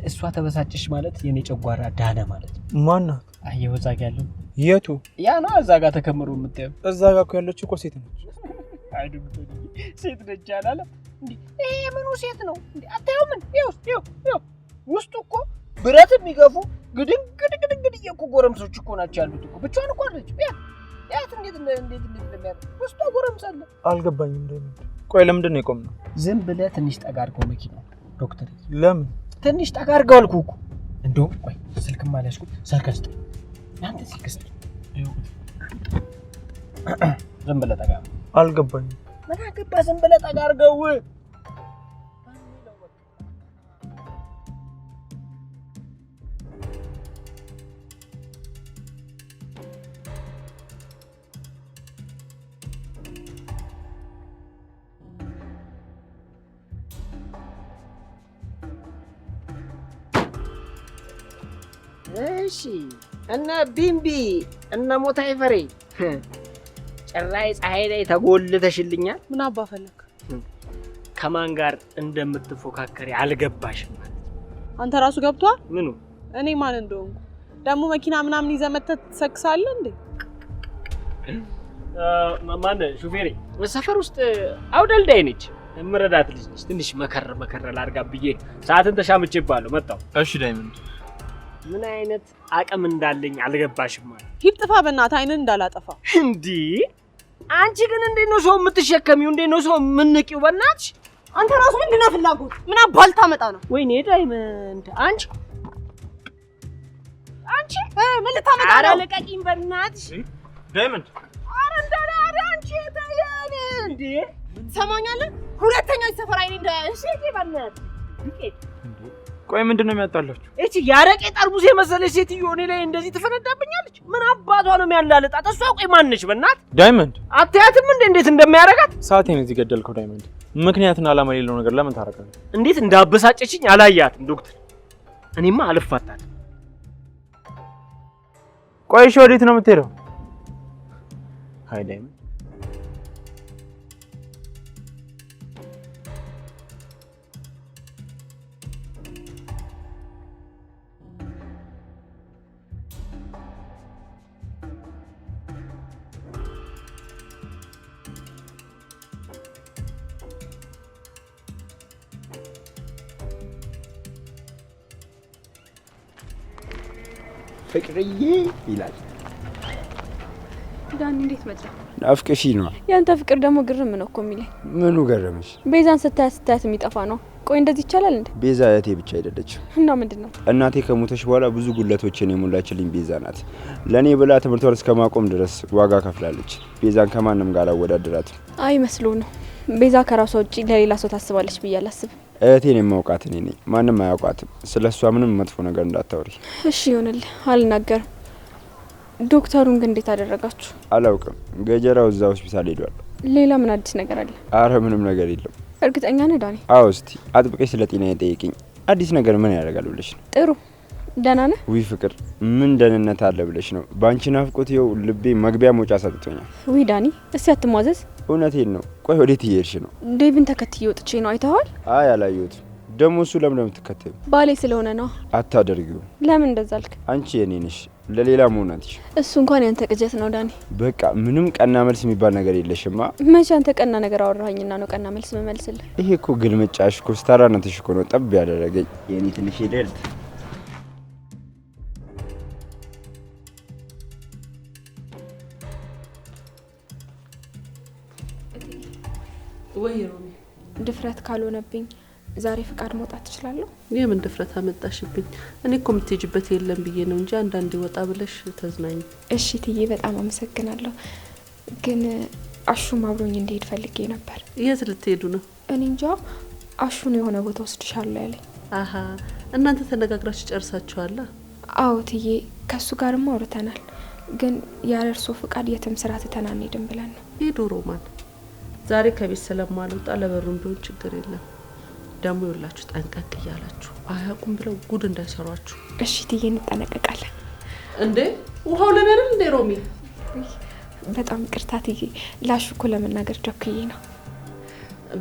እሷ ተበሳጨሽ ማለት የኔ ጨጓራ ዳነ ማለት ነው። ማን ናት? አየሁ እዛ ጋር ያለው። የቱ? ያ ነው እዛ ጋር ተከምሮ የምታየው። እዛ ጋር እኮ ያለችው እኮ ሴት ነች። አይደለም ሴት ነች አላለ እንዴ? ይሄ ምኑ ሴት ነው እንዴ? አታየውም? ይኸው ውስጡ እኮ ብረት የሚገፉ ግድግድ እኮ ጎረምሶች እኮ ናቸው ያሉት እኮ። ብቻዋን እኮ አለች። ያት እንዴት እንደሚያደርግ ውስጡ ጎረምሳለ። አልገባኝም ዳይመንድ። ቆይ ለምንድን ነው የቆምነው? ዝም ብለህ ትንሽ ጠጋ አድርገው መኪናው ዶክተር። ለምን ትንሽ ጠጋ አድርገው አልኩህ እኮ። እንደውም ቆይ ስልክም አልያዝኩም። ሰርከስት ያንተ ሲክስት ዝም ብለህ ጠጋ። አልገባኝም። ምን አገባህ? ዝም ብለህ ጠጋ አድርገው። እሺ እና ቢምቢ እና ሞታይ ፈሬ ጭራይ ፀሐይ ላይ ተጎልተሽልኛል። ምን አባ ፈለክ? ከማን ጋር እንደምትፎካከሪ አልገባሽም ማለት አንተ ራሱ ገብቷል። ምኑ? እኔ ማን እንደሆንኩ ደግሞ መኪና ምናምን ይዘህ መተህ ትሰክሳለህ እንዴ? ማን ሹፌሬ? ሰፈር ውስጥ አውደልዳይ ነች፣ ምረዳት ልጅ ነች። ትንሽ መከረ ላርጋ ብዬ ሰዓትን ተሻምቼባለሁ መጣሁ። እሺ ዳይመንድ፣ ምን አይነት አቅም እንዳለኝ አልገባሽም ማለት። ሂድ ጥፋ በእናትህ አይንን እንዳላጠፋ። እንዴ አንቺ ግን እንዴት ነው ሰው የምትሸከሚው? እንዴት ነው ሰው የምንቂው? በእናትሽ አንተ ራሱ ምንድነው ፍላጎት? ምን አባል ታመጣ ነው? ወይኔ ዳይመንድ፣ አንቺ ምን ልታመጣ ነው? ኧረ ልቀቂኝ በእናትሽ ዳይመንድ። ኧረ እንዳለ አንቺ ታያለ እንዴ? ሰማኛለህ? ሁለተኛ ሰፈር አይኔ እንዳያንሽ በእናትህ። ቆይ ምንድነው የሚያጣላችሁ? እቺ ያረቄ ጠርሙስ የመሰለች ሴትዮ እኔ ላይ እንደዚህ ትፈነዳብኛለች? ምን አባቷ ነው የሚያላልጣት? እሷ ቆይ ማን ነች? በእናት ዳይመንድ አትያትም እንዴት እንደሚያረጋት? ሰዓቴን እዚህ ገደልከው ዳይመንድ። ምክንያትና ዓላማ የሌለው ነገር ለምን ታረጋለህ? እንዴት እንዳበሳጨችኝ አላያትም ዶክተር። እኔማ አልፋታትም። ቆይ እሺ ወዴት ነው የምትሄደው? ሃይ ዳይመንድ ፍቅርዬ ይላል። ዳኒ እንዴት መጣ? ናፍቀሽ ነው። ያንተ ፍቅር ደግሞ ግርም ነው እኮ የሚለኝ። ምኑ ገረመሽ? ቤዛን ስታያት የሚጠፋ ነው። ቆይ እንደዚህ ይቻላል እንዴ? ቤዛ እህቴ ብቻ አይደለችም። እና ምንድነው? እናቴ ከሞተች በኋላ ብዙ ጉለቶችን የሞላችልኝ ቤዛ ናት። ለኔ ብላ ትምህርቷን እስከማቆም ድረስ ዋጋ ከፍላለች። ቤዛን ከማንም ጋር አወዳደራትም። አይ መስሎ ነው። ቤዛ ከራሷ ውጪ ለሌላ ሰው ታስባለች ብዬ አላስብም። እህቴን የማውቃት እኔ ነኝ። ማንም አያውቃትም። ስለሷ ምንም መጥፎ ነገር እንዳታወሪ እሺ? ይሆንልህ፣ አልናገርም። ዶክተሩን ግን እንዴት አደረጋችሁ? አላውቅም። ገጀራው እዛ ሆስፒታል ሄዷል። ሌላ ምን አዲስ ነገር አለ? አረ ምንም ነገር የለም። እርግጠኛ ነህ ዳኒ? አዎ። እስቲ አጥብቀሽ ስለ ጤናዬ ጠይቂኝ። አዲስ ነገር ምን ያደርጋል ብለሽ ነው? ጥሩ ደህና ነህ? ውይ ፍቅር፣ ምን ደህንነት አለ ብለሽ ነው? ባንቺ ናፍቆት ይኸው ልቤ መግቢያ መውጫ ሰጥቶኛል። ውይ ዳኒ፣ እስቲ አትሟዘዝ። እውነቴን ነው። ቆይ ወዴት እየሄድሽ ነው? ዴቪን ተከትዬ ወጥቼ ነው። አይተኸዋል? አይ አላየሁትም። ደግሞ እሱ ለምን ነው የምትከተይው? ባሌ ስለሆነ ነው። አታደርጊው። ለምን እንደዛ አልክ? አንቺ የኔ ነሽ፣ ለሌላ መሆናትሽ። እሱ እንኳን ያንተ ቅጀት ነው ዳኒ። በቃ ምንም ቀና መልስ የሚባል ነገር የለሽማ። መቼ አንተ ቀና ነገር አወራኸኝና ነው ቀና መልስ መመልስልህ? ይሄ እኮ ግልምጫሽ፣ ኮስታራነትሽ እኮ ነው ጠብ ያደረገኝ የኔ ትንሽ ሄደልት። ወይ ሮሚ፣ ድፍረት ካልሆነብኝ ዛሬ ፍቃድ መውጣት ትችላለሁ? የምን ድፍረት አመጣሽብኝ? እኔ እኮ የምትሄጂበት የለም ብዬ ነው እንጂ አንዳንዴ ወጣ ብለሽ ተዝናኝ። እሺ ትዬ፣ በጣም አመሰግናለሁ። ግን አሹም አብሮኝ እንዲሄድ ፈልጌ ነበር። የት ልትሄዱ ነው? እኔ እንጃ። አሹን የሆነ ቦታ ወስድሻለሁ ያለኝ። አሀ፣ እናንተ ተነጋግራችሁ ጨርሳችኋላ? አዎ ትዬ፣ ከሱ ጋርም አውርተናል። ግን ያለ እርሶ ፍቃድ የትም ስራ ትተን አንሄድም ብለን ነው። ሄዶ ሮማን፣ ዛሬ ከቤት ስለማልወጣ ለበሩም ቢሆን ችግር የለም። ደግሞ ይኸውላችሁ ጠንቀቅ እያላችሁ አያውቁም ብለው ጉድ እንዳይሰሯችሁ። እሺ ትዬ፣ እንጠነቀቃለን። እንዴ ውሃው ለኔ አይደል እንዴ ሮሚ? በጣም ይቅርታ ትዬ፣ ላሹ እኮ ለመናገር ቸኩዬ ነው።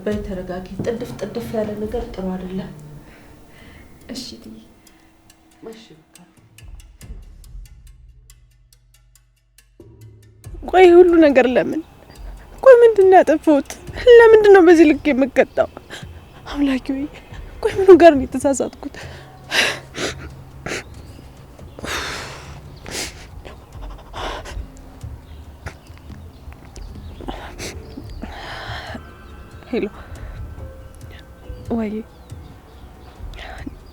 በይ ተረጋጊ። ጥድፍ ያለ ነገር ጥሩ አይደለም። እሺ ትዬ። እሺ ቆይ ሁሉ ነገር ለምን? ቆይ ምንድነው ያጠፋሁት? ለምንድነው በዚህ ልክ የምቀጣው? አምላኬ ሆይ፣ ቆይ ምኑ ጋር ነው የተሳሳትኩት? ሄሎ፣ ወይ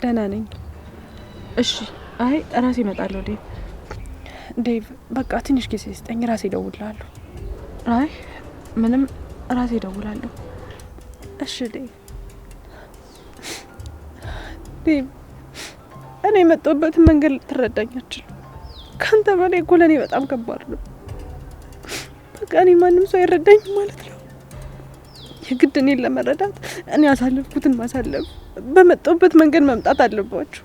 ደህና ነኝ። እሺ፣ አይ ራሴ እመጣለሁ። ዴቭ በቃ ትንሽ ጊዜ ስጠኝ፣ ራሴ እደውልልሃለሁ። አይ ምንም፣ ራሴ እደውላለሁ። እሺ ዴቭ። እኔ የመጣሁበትን መንገድ ልትረዳኝ አትችልም። ከአንተ በላይ እኮ ለእኔ በጣም ከባድ ነው። በቃ እኔ ማንም ሰው አይረዳኝም ማለት ነው። የግድ እኔን ለመረዳት እኔ ያሳለፍኩትን ማሳለፍ፣ በመጣሁበት መንገድ መምጣት አለባችሁ።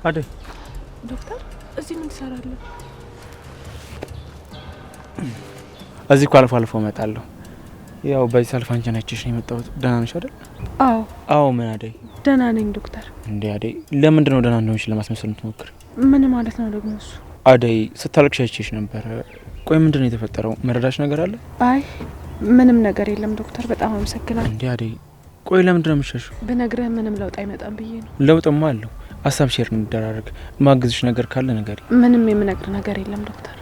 አደይ፣ ዶክተር እዚህ ምን ትሰራለህ? እዚህ እኮ አልፎ አልፎ እመጣለሁ። ያው በዚህ ሰልፍ አንቺን አይቼሽ ነው የመጣሁት። ደህና ነሽ አይደል? አዎ። አዎ። ምን አደይ? ደህና ነኝ ዶክተር። እንዴ አደይ፣ ለምንድን ነው ደህና እንደሆንሽ ለማስመሰል የምትሞክር? ምን ማለት ነው ደግሞ እሱ? አደይ፣ ስታለቅሽ አይቼሽ ነበር። ቆይ ምንድን ነው የተፈጠረው? መረዳሽ ነገር አለ? አይ ምንም ነገር የለም ዶክተር፣ በጣም አመሰግናለሁ። እንዴ አደይ፣ ቆይ ለምንድን ነው የምትሸሽው? ብነግርህ ምንም ለውጥ አይመጣም ብዬ ነው። ለውጥማ አለው። ሀሳብ ሼር እንደራረግ። ማግዝሽ ነገር ካለ ነገር። ምንም የምነግር ነገር የለም ዶክተር።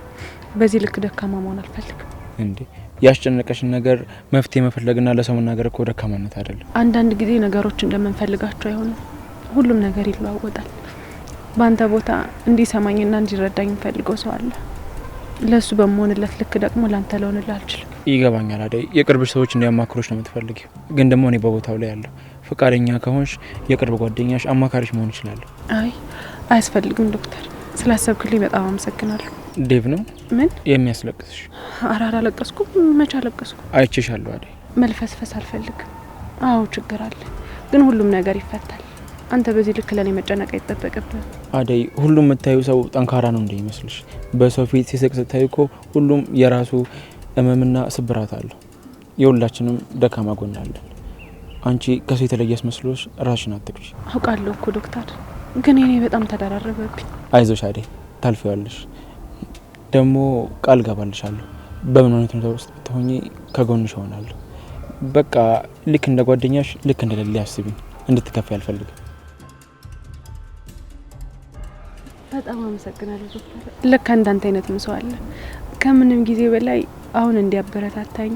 በዚህ ልክ ደካማ መሆን አልፈልግም። እንዴ ያስጨነቀሽን ነገር መፍትሄ መፈለግና ለሰው መናገር እኮ ደካማነት አይደለም። አንዳንድ ጊዜ ነገሮች እንደምንፈልጋቸው አይሆንም። ሁሉም ነገር ይለዋወጣል። በአንተ ቦታ እንዲሰማኝና እንዲረዳኝ ፈልገው ሰው አለ። ለሱ በመሆንለት ልክ ደግሞ ላንተ ለሆንልህ አልችልም። ይገባኛል አደይ፣ የቅርብሽ ሰዎች እንዲያማክሮች ነው የምትፈልጊው። ግን ደግሞ እኔ በቦታው ላይ ያለሁ፣ ፈቃደኛ ከሆንሽ የቅርብ ጓደኛሽ አማካሪሽ መሆን ይችላል። አይ አያስፈልግም ዶክተር፣ ስላሰብክልኝ በጣም አመሰግናለሁ። ዴቭ ነው ምን የሚያስለቅስሽ? ኧረ አላለቀስኩም። መቼ አለቀስኩ? አይቼሻለሁ አደይ። መልፈስፈስ አልፈልግም። አዎ ችግር አለ፣ ግን ሁሉም ነገር ይፈታል። አንተ በዚህ ልክ ለኔ መጨነቅ አይጠበቅብህ። አደይ፣ ሁሉም የምታዩ ሰው ጠንካራ ነው እንደ ይመስልሽ? በሰው ፊት ሲስቅ ስታዩ እኮ ሁሉም የራሱ ህመምና ስብራት አለው። የሁላችንም ደካማ ጎን አለን። አንቺ ከሰው የተለየስ መስሎሽ ራስሽን አትግዢ። አውቃለሁ እኮ ዶክተር፣ ግን እኔ በጣም ተደራረበብኝ። አይዞሽ አደይ፣ ታልፊዋለሽ። ደግሞ ቃል ገባልሻለሁ፣ በምን አይነት ሁኔታ ውስጥ ብትሆኚ ከጎንሽ እሆናለሁ። በቃ ልክ እንደ ጓደኛሽ፣ ልክ እንደ ሌላ አስቢኝ። እንድትከፊ አልፈልግም። በጣም አመሰግናለሁ ዶክተር። ልክ እንዳንተ አይነት ሰው አለ። ከምንም ጊዜ በላይ አሁን እንዲያበረታታኝ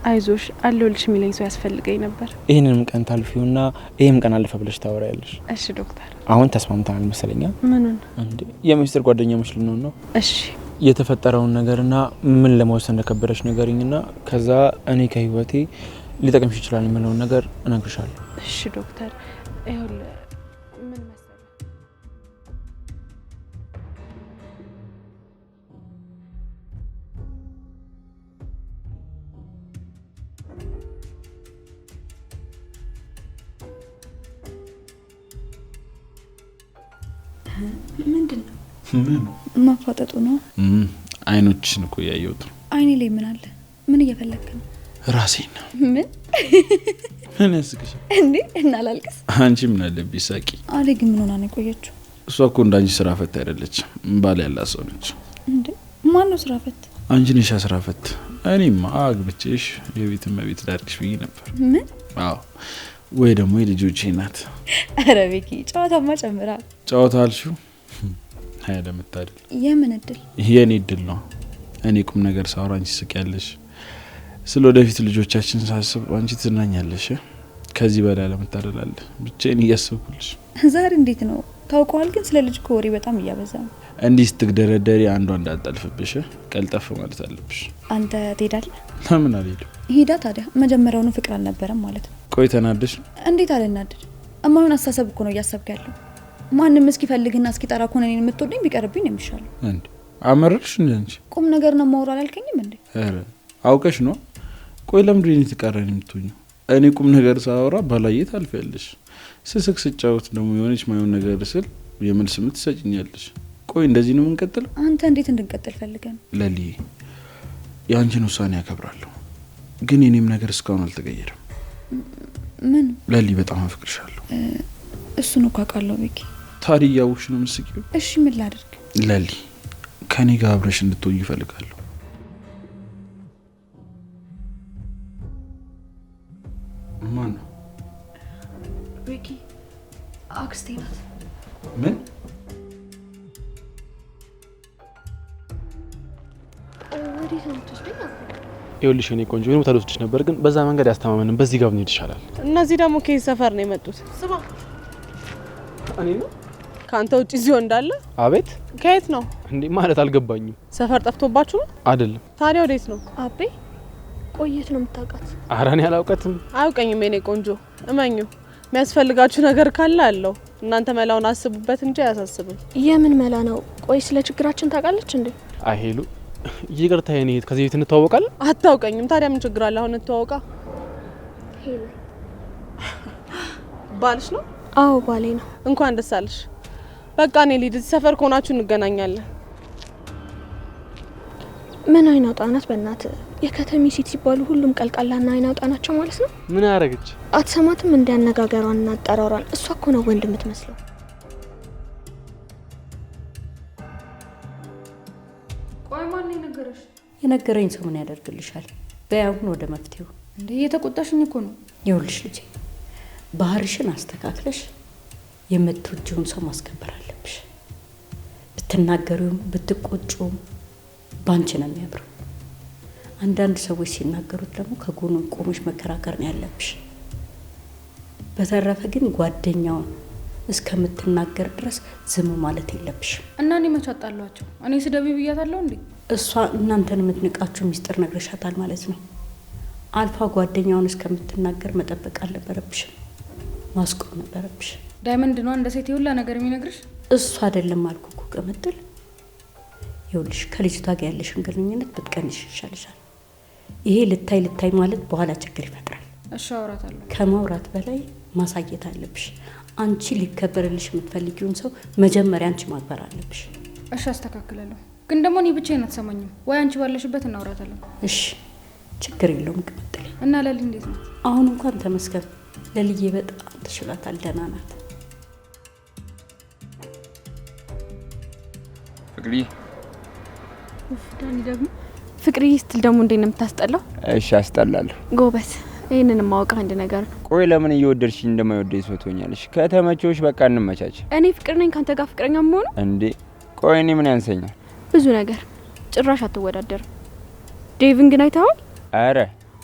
አይዞሽ አለሁልሽ የሚለኝ ሰው ያስፈልገኝ ነበር። ይህንንም ቀን ታልፊውና ይህም ቀን አለፈ ብለሽ ታወሪያለሽ። እሺ ዶክተር። አሁን ተስማምተናል መሰለኛ? ምኑን? እንዴ የሚስጥር ጓደኛሞች ልንሆን ነው። እሺ የተፈጠረውን ነገርና ምን ለመወሰን እንደከበደሽ ንገሪኝና ከዛ እኔ ከህይወቴ ሊጠቅምሽ ይችላል የምለውን ነገር እነግርሻለሁ። እሺ ዶክተር። ይኸውልህ ምን መሰለህ፣ ምንድን ነው? ምን ማፋጠጡ ነው? አይኖችሽን እኮ እያየሁት ነው። አይኔ ላይ ምን አለ? ምን እየፈለግክ ነው? ራሴን ነው። ምን ምን ያስቅሻል እንዴ? እና ላልቅስ? አንቺ ምን አለብሽ ሳቂ። አሌ ግን ምን ሆና ነው የቆየችው? እሷ እኮ እንዳንቺ ስራ ፈት አይደለችም፣ ባል ያላት ሰው ነች። እንዴ ማን ነው ስራ ፈት? አንቺ ነሽ ስራ ፈት። እኔማ አግብቼሽ የቤት እመቤት ላድርግሽ ብዬ ነበር። ምን? አዎ ወይ ደግሞ የልጆቼ ናት። ኧረ ቤኪ ጨዋታማ ጨምራል። ጨዋታ አልሽው? ሀያ ለምታድል የምን እድል? የኔ እድል ነው። እኔ ቁም ነገር ሳወራ አንቺ ስቂያለሽ። ስለ ወደፊት ልጆቻችን ሳስብ አንቺ ትናኛለሽ። ከዚህ በላይ ለምታደላለ ብቻዬን እያሰብኩልሽ። ዛሬ እንዴት ነው ታውቀዋል? ግን ስለ ልጅ ኮሪ በጣም እያበዛ ነው። እንዲህ ስትግደረደሪ አንዷ እንዳጠልፍብሽ ቀልጠፍ ማለት አለብሽ። አንተ ትሄዳለህ? ለምን አልሄድም? ሂዳ ታዲያ። መጀመሪያውኑ ፍቅር አልነበረም ማለት ነው። ቆይ ተናደሽ? እንዴት አልናደድ? እማሁን አስተሳሰብ እኮ ነው እያሰብክ ያለው። ማንም እስኪ ፈልግና እስኪ ጠራ ኮነ እኔን የምትወደኝ ቢቀርብኝ ነው የሚሻለው። እንዴ አመረርሽ እንዴ? አንቺ ቁም ነገር ነው ማውራ አላልከኝም እንዴ? አረ አውቀሽ ነው። ቆይ ለምንድን ነው የተቃረን የምትሆኚው? እኔ ቁም ነገር ሳወራ ባላየ ታልፊያለሽ። ስስቅ ስጫወት ደግሞ የሆነች ማይሆን ነገር ስል የመልስ ምት ትሰጭኛለሽ። ቆይ እንደዚህ ነው የምንቀጥለው? አንተ እንዴት እንድንቀጥል ፈልገን? ለሊ የአንቺን ውሳኔ ያከብራለሁ፣ ግን የኔም ነገር እስካሁን አልተቀየረም። ምን? ለሊ በጣም አፍቅርሻለሁ። እሱን እኮ አውቃለሁ ቤኪ። ታዲያ እያወቅሽ ነው የምትስቂው? እሺ ምን ላድርግ? ለሊ ከኔ ጋር አብረሽ እንድትሆኝ እፈልጋለሁ። ማን ነው? ቤኪ አክስቴ ናት። ምን? ወዴት ነው የምትወስደኝ? ይኸውልሽ እኔ ቆንጆ ምን ታልወስድሽ ነበር፣ ግን በዛ መንገድ ያስተማመንም በዚህ ጋር ብንሄድ ይሻላል። እነዚህ ደግሞ ከየት ሰፈር ነው የመጡት? ስማ እኔ ነው ካንተ ውጪ እዚሁ እንዳለ? አቤት ከየት ነው እንዴ? ማለት አልገባኝም። ሰፈር ጠፍቶባችሁ ነው? አይደለም። ታዲያ ወዴት ነው? አቤ ቆየት ነው የምታውቃት? ኧረ እኔ አላውቃትም። አያውቀኝም የኔ ቆንጆ፣ እመኙ። የሚያስፈልጋችሁ ነገር ካለ አለው። እናንተ መላውን አስቡበት እንጂ አያሳስብም። የምን መላ ነው? ቆይ ስለ ችግራችን ታውቃለች እንዴ? አይ ሄሉ ይቅርታ፣ የኔ ከዚህ ቤት እንተዋወቃለን? አታውቀኝም። ታዲያ ምን ችግር አለ? አሁን እንተዋወቃ። ሄሉ ባልሽ ነው? አዎ ባሌ ነው። እንኳን ደስ አለሽ። በቃ እኔ ልሂድ። እዚህ ሰፈር ከሆናችሁ እንገናኛለን። ምን አይን አውጣ ናት? በእናት የከተሚ ሴት ሲባሉ ሁሉም ቀልቃላና አይን አውጣ ናቸው ማለት ነው። ምን አረገች? አትሰማትም? እንደ አነጋገሯንና አጠራሯን እሷ እኮ ነው ወንድ የምትመስለው። ቆይ ማን የነገረሽ? የነገረኝ ሰው ምን ያደርግልሻል? በያሁን ወደ መፍትሄው። እንዴ እየተቆጣሽኝ እኮ ነው። ይኸውልሽ ልጄ ባህርሽን አስተካክለሽ የምትወጂውን ሰው ማስከበር አለብሽ። ብትናገሪውም ብትቆጩም ባንቺ ነው የሚያምረው። አንዳንድ ሰዎች ሲናገሩት ደግሞ ከጎኑ ቆመሽ መከራከር ነው ያለብሽ። በተረፈ ግን ጓደኛውን እስከምትናገር ድረስ ዝም ማለት የለብሽም። እና እኔ መች አጣላኋቸው? እኔ ስደቢ ብያታለሁ እንዴ? እሷ እናንተን የምትንቃችሁ ሚስጥር ነግረሻታል ማለት ነው። አልፋ ጓደኛውን እስከምትናገር መጠበቅ አልነበረብሽም፣ ማስቆም ነበረብሽ። ዳይመንድ ነው እንደ ሴት ሁላ ነገር የሚነግርሽ? እሱ አይደለም አልኩ እኮ ቅምጥል። ይኸውልሽ ከልጅቷ ጋር ያለሽን ግንኙነት ብትቀንሽ ይሻልሻል። ይሄ ልታይ ማለት በኋላ ችግር ይፈጥራል። እሺ አውራታለሁ። ከማውራት በላይ ማሳየት አለብሽ። አንቺ ሊከበርልሽ የምትፈልጊውን ሰው መጀመሪያ አንቺ ማክበር አለብሽ። እሺ አስተካክላለሁ። ግን ደግሞ እኔ ብቻዬን አትሰማኝም ወይ? አንቺ ባለሽበት እናውራታለን። እሺ ችግር የለውም ቅምጥል። እና ለሊ እንዴት ነው? አሁን እንኳን ተመስገን ለልዬ በጣም ተሽሏታል፣ ደህና ናት። ፍቅሪ ዳኒ ደግሞ ፍቅሪ ስትል ደግሞ እንዴት ነው የምታስጠላው? እሺ አስጠላለሁ። ጎበዝ ይሄንን ማወቅ አንድ ነገር ነው። ቆይ ለምን እየወደድሽኝ እንደማይወደኝ ሰው ትሆኛለሽ? ከተመቸሽ በቃ እንመቻች። እኔ ፍቅር ነኝ ካንተ ጋር ፍቅረኛ መሆኑ እንዴ? ቆይ እኔ ምን ያንሰኛል? ብዙ ነገር ጭራሽ አትወዳደርም። ዴቪን ግን አይተኸው? አረ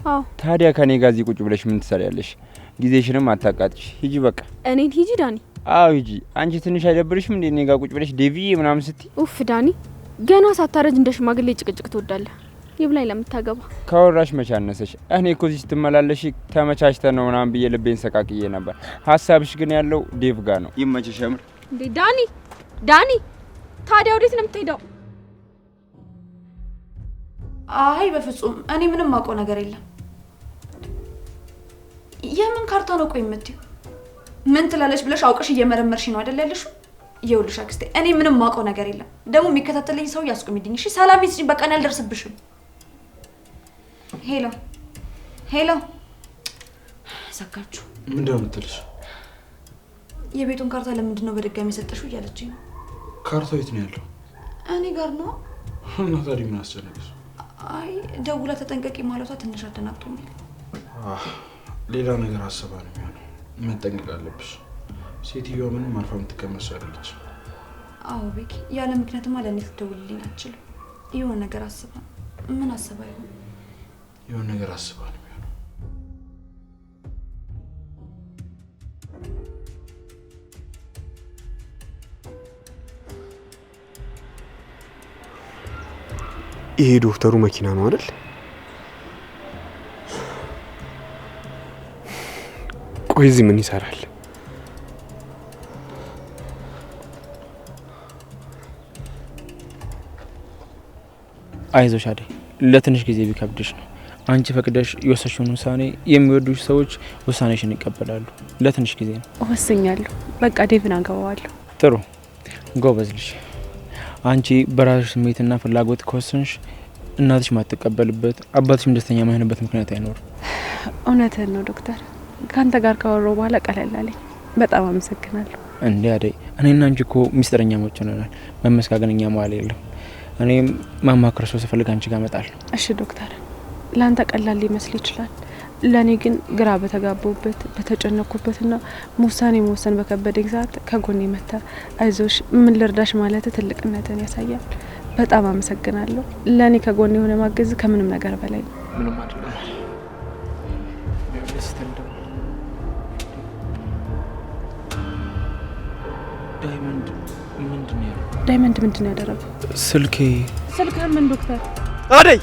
አዎ። ታዲያ ከኔ ጋር እዚህ ቁጭ ብለሽ ምን ትሰሪያለሽ? ጊዜሽንም አታቃጥሽ። ሂጂ በቃ። እኔን ሂጂ ዳኒ። አዎ ሂጂ። አንቺ ትንሽ አይደብርሽም እንዴ እኔ ጋር ቁጭ ብለሽ ዴቪዬ ምናምን ስትይ? ኡፍ ዳኒ ገና ሳታረጅ እንደ ሽማግሌ ጭቅጭቅ ትወዳለህ። ይብላኝ ለምታገባ ካወራሽ መቼ አነሰሽ? እኔ እኮ እዚህ ስትመላለሽ ተመቻችተን ነው ምናምን ብዬ ልቤን ሰቃቅዬ ነበር። ሀሳብሽ ግን ያለው ዴቭ ጋር ነው። ይመችሽ። እምር እንዴ ዳኒ ታዲያ ወዴት ነው የምትሄደው? አይ በፍጹም እኔ ምንም ማውቀው ነገር የለም። የምን ካርታ ነው ቆይ የምትይው? ምን ትላለች ብለሽ አውቀሽ እየመረመርሽ ነው አይደል ያለሽው? ይኸውልሽ አክስቴ እኔ ምንም ማውቀው ነገር የለም። ደግሞ የሚከታተለኝ ሰው ያስቆሚልኝ። እሺ ሰላም ይስጪኝ። በቃ እኔ አልደርስብሽም። ሄሎ ዘጋችሁ። ምንድን ነው የምትልሽ? የቤቱን ካርታ ለምንድን ነው በድጋሚ ሰጠሽው እያለችኝ ነው። ካርታው የት ነው ያለው? እኔ ጋር ነው። እና ታዲያ ምን አስጨነቀሽ? አይ ደውላ ተጠንቀቂ ማለቷ ትንሽ አደናግጦኛል። ሌላ ነገር አስባ ነው የሚሆነው። መጠንቀቅ አለብሽ። ሴትዮዋ ምንም አርፋ የምትቀመጥ ሰው አይደለች። አዎ ቤኪ፣ ያለ ምክንያትማ ለእኔ ልትደውልልኝ አትችልም። የሆነ ነገር አስባ። ምን አስባ ይሆን? የሆነ ነገር አስባ ነው የሚሆነው። ይሄ ዶክተሩ መኪና ነው አይደል? ቆይ እዚህ ምን ይሰራል? አይዞሽ አደይ፣ ለትንሽ ጊዜ ቢከብድሽ ነው። አንቺ ፈቅደሽ የወሰንሽውን ውሳኔ የሚወዱሽ ሰዎች ውሳኔሽን ይቀበላሉ። ለትንሽ ጊዜ ነው። ወስኛለሁ። በቃ ዴቭን አገባዋለሁ። ጥሩ ጎበዝ ልጅ። አንቺ በራስሽ ስሜትና ፍላጎት ከወሰንሽ እናትሽ ማትቀበልበት፣ አባትሽም ደስተኛ ማይሆንበት ምክንያት አይኖርም። እውነትህን ነው ዶክተር። ካንተ ጋር ካወራሁ በኋላ ቀለል አለኝ። በጣም አመሰግናለሁ። እንዴ አደይ፣ እኔና አንቺ እኮ ሚስጥረኛ ሞች ሆነናል። መመስጋገንኛ መዋል የለም። እኔም ማማከር ሰው ስፈልግ አንቺ ጋር እመጣለሁ። እሺ ዶክተር፣ ላንተ ቀላል ሊመስል ይችላል። ለኔ ግን ግራ በተጋባሁበት በተጨነኩበትና ውሳኔ መወሰን በከበደኝ ሰዓት ከጎኔ መታ አይዞሽ ምን ልርዳሽ ማለት ትልቅነትን ያሳያል። በጣም አመሰግናለሁ። ለኔ ከጎኔ የሆነ ማገዝ ከምንም ነገር በላይ ነው። ምንም አይደለም። ዳይመንድ ምንድን ነው ያደረገው? ስልኬ ምን ዶክተር? አደይ